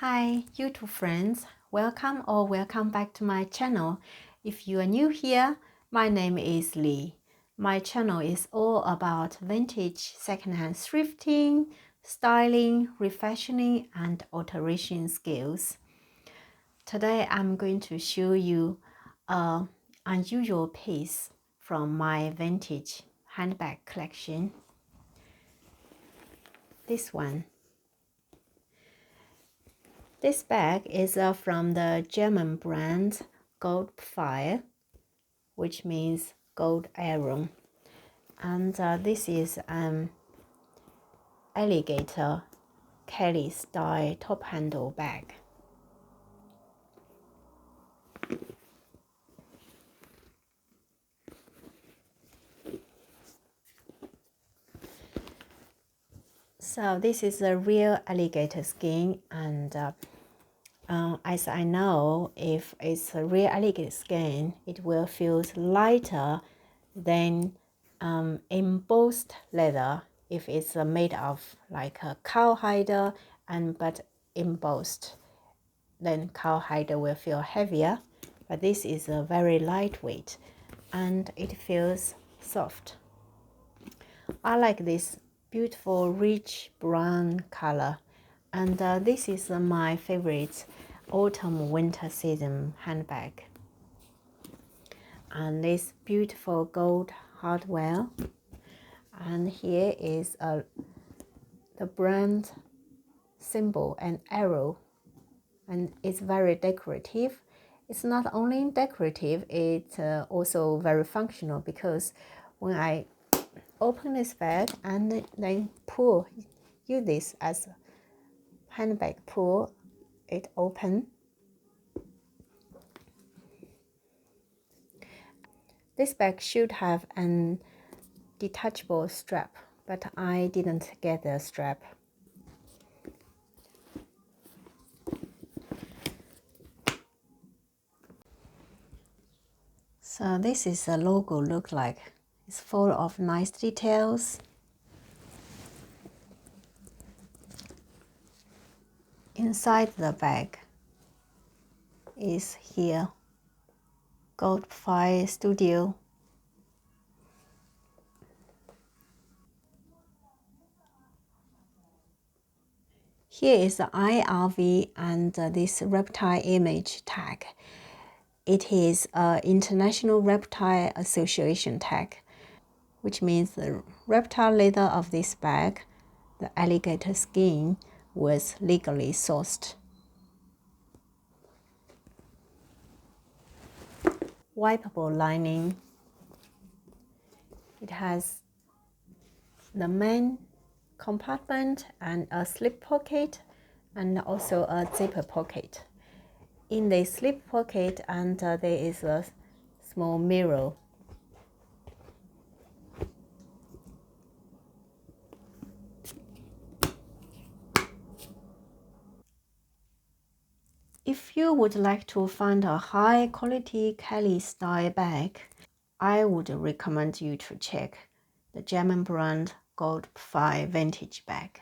Hi YouTube friends, welcome back to my channel. If you are new here, my name is Lee. My channel is all about vintage secondhand thrifting, styling, refashioning and alteration skills. Today I'm going to show you an unusual piece from my vintage handbag collection. This one. This bag is from the German brand Goldpfeil, which means gold arrow. And this is an Alligator Kelly style top handle bag. So this is a real alligator skin, and as I know, if it's a real alligator skin, it will feel lighter than embossed leather if it's made of like a cowhide but embossed. Then cowhide will feel heavier, but this is a very lightweight and it feels soft. I like this beautiful rich brown color, and this is my favorite autumn winter season handbag. And this beautiful gold hardware, and here is the brand symbol and arrow, and it's very decorative. It's not only decorative, it's also very functional, because when I open this bag and then use this as a handbag, pull it open. This bag should have an detachable strap, but I didn't get the strap. So this is the logo look like. It's full of nice details. Inside the bag is here Goldpfeil Studio. Here is the IRV and this reptile image tag. It is an International Reptile Association tag, which means the reptile leather of this bag, the alligator skin, was legally sourced. Wipeable lining. It has the main compartment and a slip pocket, and also a zipper pocket. In the slip pocket, and there is a small mirror. If you would like to find a high quality Kelly style bag, I would recommend you to check the German brand Goldpfeil vintage bag.